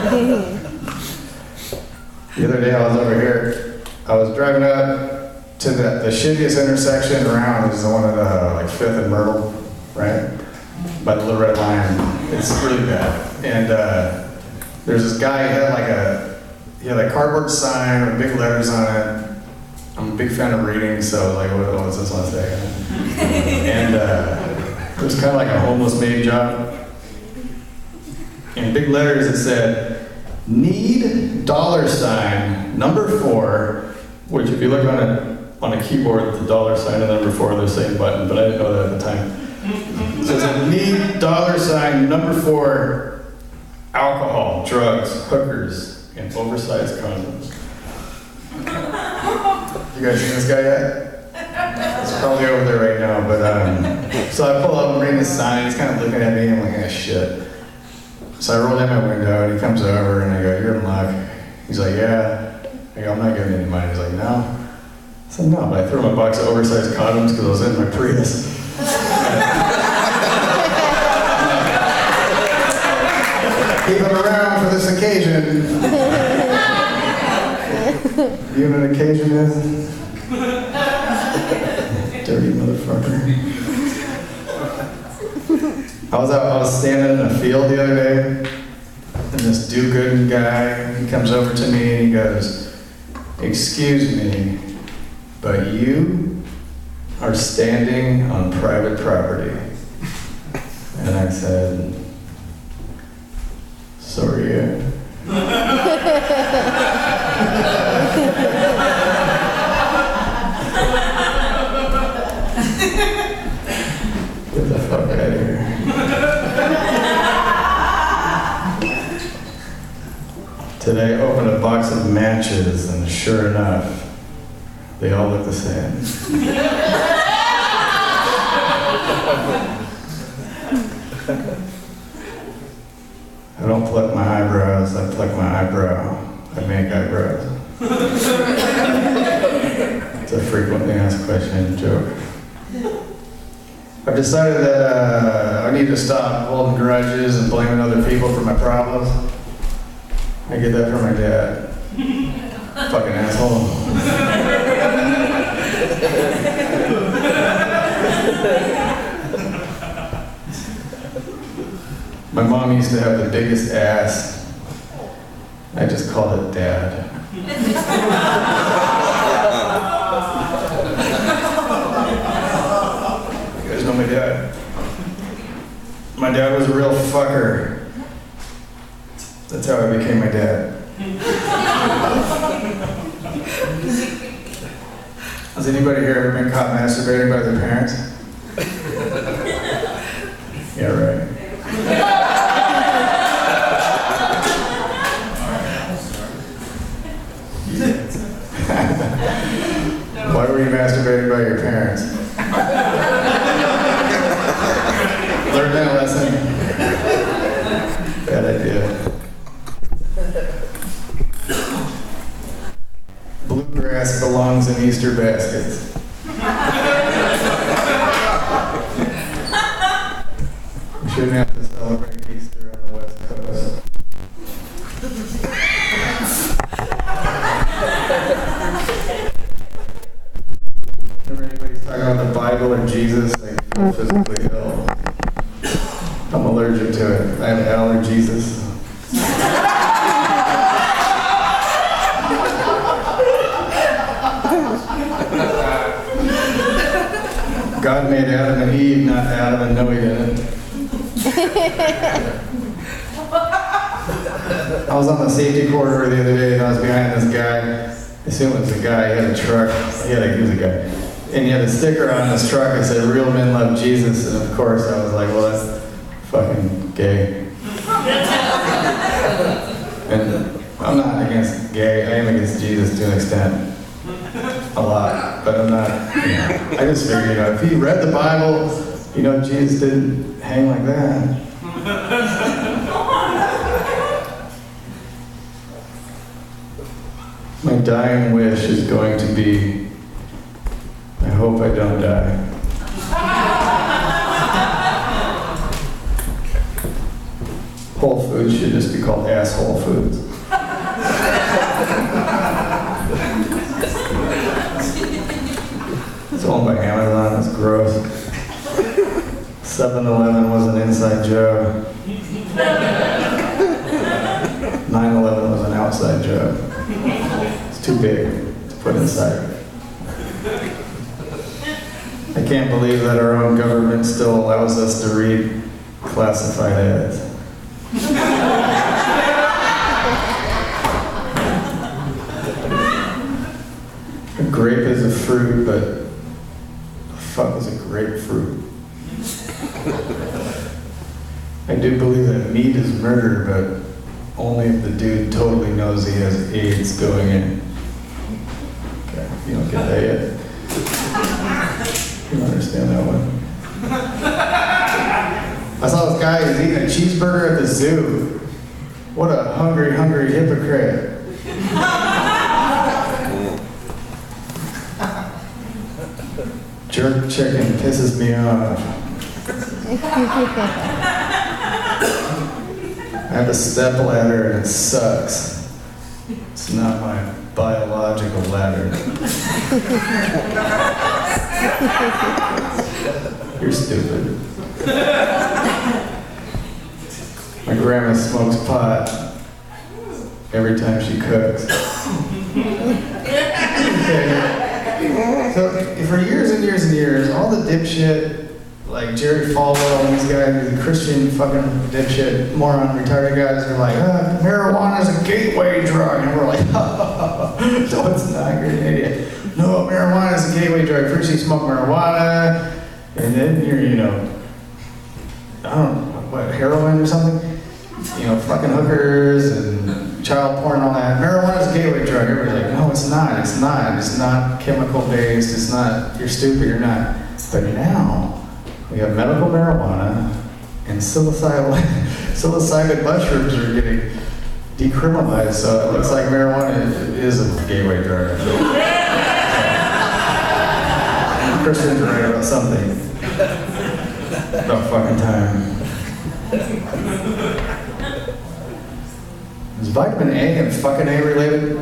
The other day I was over here, I was driving up to the shittiest intersection around is the one at like 5th and Myrtle, right? By the Little Red Lion. It's really bad. And there's this guy, he had a cardboard sign with big letters on it. I'm a big fan of reading, so like, what's this one say? And it was kind of like a homeless maid job. In big letters it said, need $4, which if you look on a keyboard, the $sign and $4 are the same button, but I didn't know that at the time. So it said, need $4, alcohol, drugs, hookers, and oversized condoms. You guys seen this guy yet? He's probably over there right now, but so I pull up and read his sign, he's kind of looking at me, and I'm like, ah, shit. So I roll down my window, and he comes over, and I go, you're in luck. He's like, yeah. I go, I'm not giving any money. He's like, no. I said, no, but I threw him a box of oversized condoms because I was in my Prius. Keep him around for this occasion. You know what an occasion is? Dirty motherfucker. I was standing in a field the other day, and this do-good guy, he comes over to me and he goes, excuse me, but you are standing on private property. And I said, so are you. Get the fuck out of here. Today I opened a box of matches, and sure enough, they all look the same. I don't pluck my eyebrows, I pluck my eyebrow. I make eyebrows. It's a frequently asked question joke. I've decided that I need to stop holding grudges and blaming other people for my problems. I get that from my dad. Fucking asshole. My mom used to have the biggest ass. I just called it Dad. You guys know my dad? My dad was a real fucker. That's how I became my dad. Has anybody here ever been caught masturbating by their parents? Yeah, right. Why were you masturbating by your parents? Learn that lesson. Bad idea. Bluegrass belongs in Easter baskets. We shouldn't have to celebrate Easter on the West Coast. Whenever anybody's talking about the Bible or Jesus, I feel physically ill. I'm allergic to it. I have allergies. God made Adam and Eve, not Adam and no, he didn't. I was on the safety corridor the other day and I was behind this guy. I assume it was a guy, he had a truck. He was a guy. And he had a sticker on his truck that said, "Real men love Jesus." And of course I was like, well, that's fucking gay. And I'm not against gay, I am against Jesus to an extent. A lot, but I'm not, I just figured, if he read the Bible, Jesus didn't hang like that. My dying wish is going to be, I hope I don't die. Whole Foods should just be called Asshole Foods. It's owned by Amazon, it's gross. 7-Eleven was an inside joke. 9/11 was an outside joke. It's too big to put inside. I can't believe that our own government still allows us to read classified ads. A grape is a fruit, but the fuck is a grapefruit? I do believe that meat is murder, but only if the dude totally knows he has AIDS going in. Okay, you don't get that yet? You don't understand that one? I saw this guy who's eating a cheeseburger at the zoo. What a hungry, hungry hypocrite. Jerk chicken pisses me off. I have a step ladder and it sucks. It's not my biological ladder. You're stupid. My grandma smokes pot every time she cooks. So for years and years and years, all the dipshit, like Jerry Falwell and these guys, the Christian fucking dipshit, moron, retarded guys are like, marijuana is a gateway drug. And we're like, no, it's not, you're an idiot. No, marijuana is a gateway drug. First you smoke marijuana, and then you're, I don't know, what, heroin or something? Fucking hookers and child porn and all that. Marijuana is a gateway drug. Everybody's like, no, it's not. It's not. It's not chemical based. It's not. You're stupid. You're not. But now we have medical marijuana and psilocybin mushrooms are getting decriminalized. So it looks like marijuana is a gateway drug. Christians are right about something. About fucking time. Is vitamin A and fucking A related?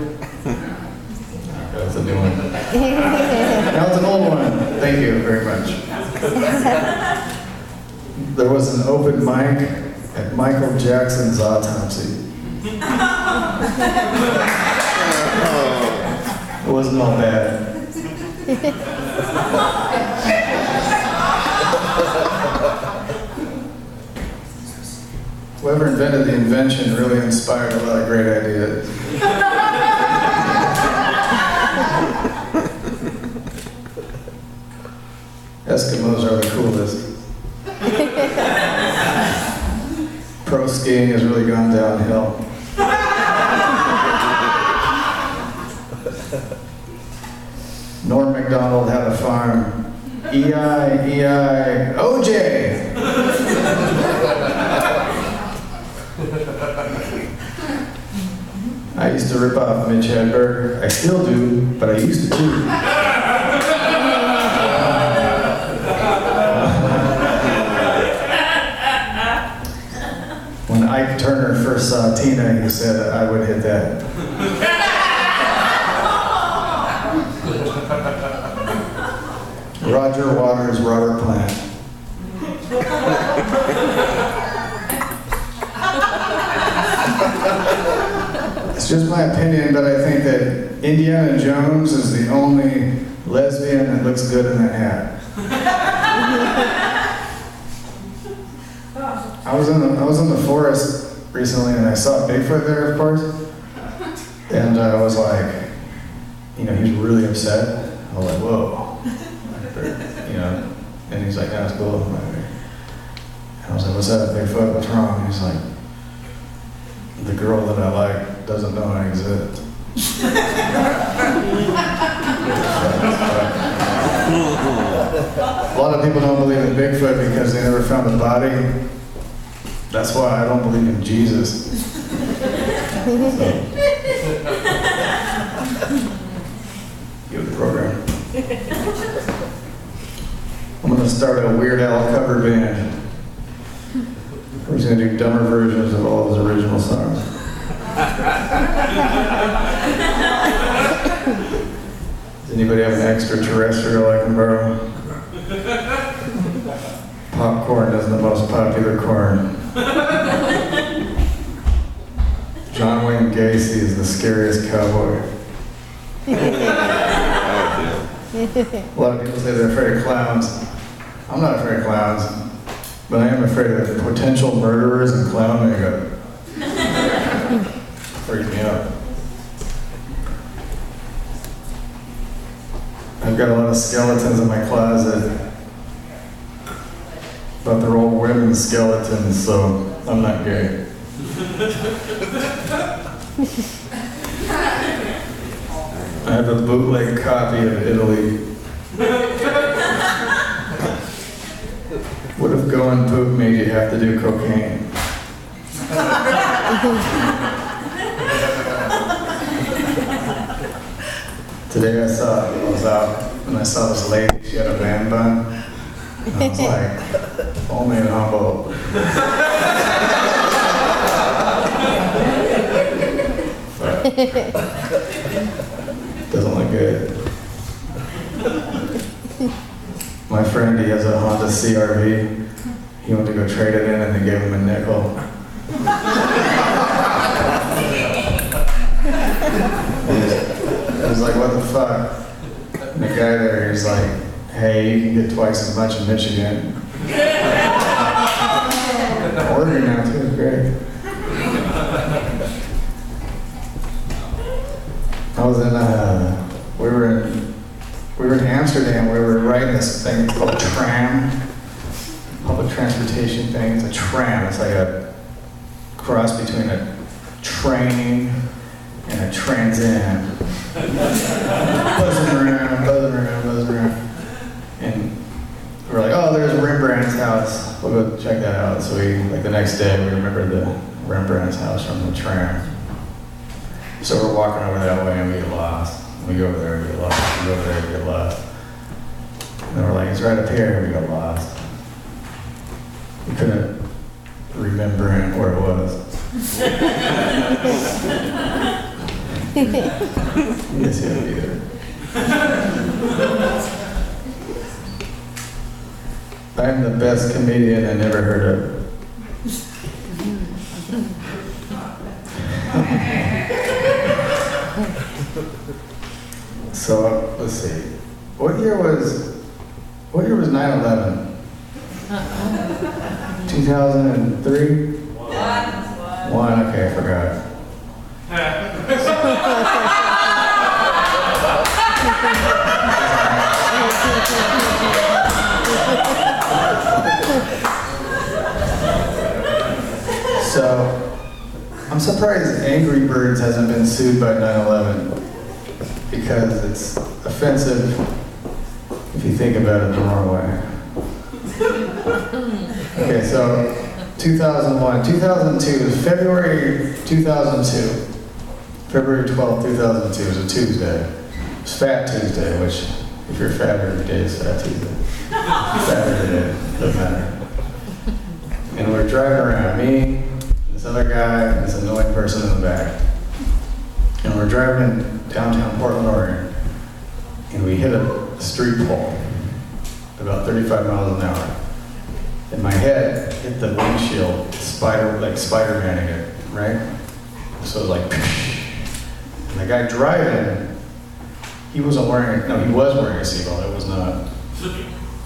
That's a new one. That was an old one. Thank you very much. There was an open mic at Michael Jackson's autopsy. It wasn't all bad. Whoever invented the invention really inspired a lot of great ideas. Eskimos are the coolest. Pro skiing has really gone downhill. Norm Macdonald had a farm. E-I, O-J! I used to rip off Mitch Hedberg. I still do, but I used to too. When Ike Turner first saw Tina, he said I would hit that. Roger Waters' rudder plant. It's just my opinion, but I think that Indiana Jones is the only lesbian that looks good in that hat. I was in the forest recently and I saw Bigfoot there, of course, and I was like, he was really upset. I was like, whoa, and he's like, that's cool. And I was like, what's up, Bigfoot? What's wrong? And he's like, the girl that I like doesn't know I exist. A lot of people don't believe in Bigfoot because they never found a body. That's why I don't believe in Jesus. Good program. I'm going to start a Weird Al cover band. We're just gonna do dumber versions of all of his original songs. Does anybody have an extraterrestrial I can borrow? Popcorn is the most popular corn. John Wayne Gacy is the scariest cowboy. A lot of people say they're afraid of clowns. I'm not afraid of clowns, but I am afraid of potential murderers in clown makeup. Freaks me out. I've got a lot of skeletons in my closet, but they're all women's skeletons, so I'm not gay. I have a bootleg copy of Italy. What if going poop made you have to do cocaine? Today I was out and I saw this lady, she had a man bun. And I was like, only in Humboldt. Doesn't look good. My friend, he has a Honda CRV. He went to go trade it in and they gave him a nickel. I was like, what the fuck? And the guy there, he's like, hey, you can get twice as much in Michigan. I'm ordering now too, great. I was in, we were in Amsterdam, we were riding this thing called a tram, public transportation thing. It's a tram, it's like a cross between a train and a Trans Am. Buzzing around. And we're like, oh, there's Rembrandt's house. We'll go check that out. So we, like the next day, we remembered the Rembrandt's house from the tram. So we're walking over that way and we get lost. We go over there, we get lost. We go over there, we get lost. And then we're like, it's right up here, we got lost. We couldn't remember where it was. Yes, yeah, either. I'm the best comedian I never heard of. So, let's see. What year was 9/11? 2003? One, okay, I forgot. So, I'm surprised Angry Birds hasn't been sued by 9/11 because it's offensive if you think about it the wrong way. Okay, so 2001, 2002 is February 2002. February 12th, 2002 is a Tuesday. It's Fat Tuesday, which, if you're fat every day, is Fat Tuesday. Fat every day, doesn't matter. And we're driving around, me, this other guy, and this annoying person in the back. And we're driving in downtown Portland, Oregon, and we hit a street pole about 35 miles an hour. And my head hit the windshield, Spider-Man-ing it, right? So it was like, and the guy driving, he was wearing a seatbelt, it was not.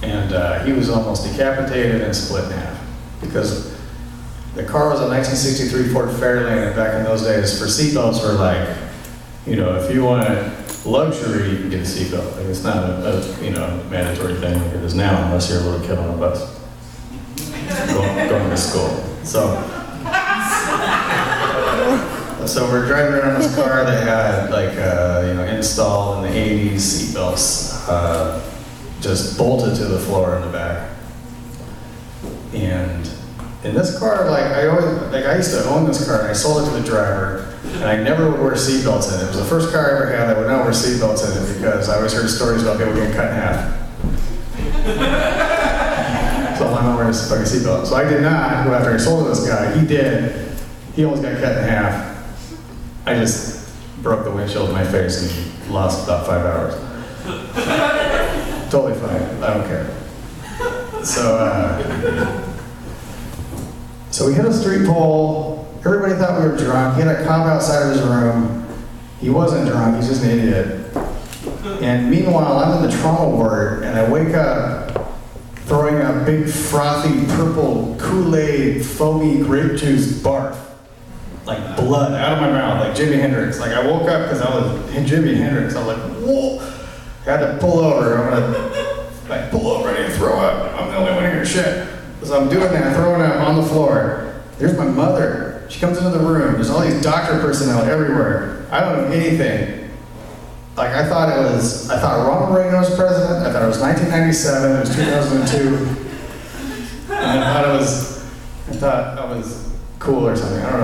And he was almost decapitated and split in half. Because the car was a 1963 Ford Fairlane, and back in those days, for seatbelts were like, if you wanted luxury, you can get a seatbelt. Like it's not a mandatory thing like it is now, unless you're a little kid on a bus going to school. So we're driving around this car that had installed in the 80s seatbelts, just bolted to the floor in the back. And in this car, I used to own this car and I sold it to the driver, and I never would wear seatbelts in it. It was the first car I ever had that would not wear seatbelts in it because I always heard stories about people getting cut in half. So seatbelt, I'm not wearing a fucking seatbelt. So I did not go after I sold to this guy. He did. He almost got cut in half. I just broke the windshield in my face and lost about 5 hours. Totally fine. I don't care. So we hit a street pole. Everybody thought we were drunk. He had a cop outside of his room. He wasn't drunk. He's just an idiot. And meanwhile, I'm in the trauma ward, and I wake up throwing a big frothy purple Kool-Aid foamy grape juice barf, like blood out of my mouth, like Jimi Hendrix. Like I woke up because I was Jimi Hendrix. I was like, whoa! I had to pull over. I'm gonna pull over. I need to throw up. I'm the only one here. Shit. So I'm doing that, throwing up on the floor. There's my mother. She comes into the room. There's all these doctor personnel everywhere. I don't know anything. Like I thought Ronald Reagan was president. I thought it was 1997. It was 2002. And I thought I was cool or something. I don't know.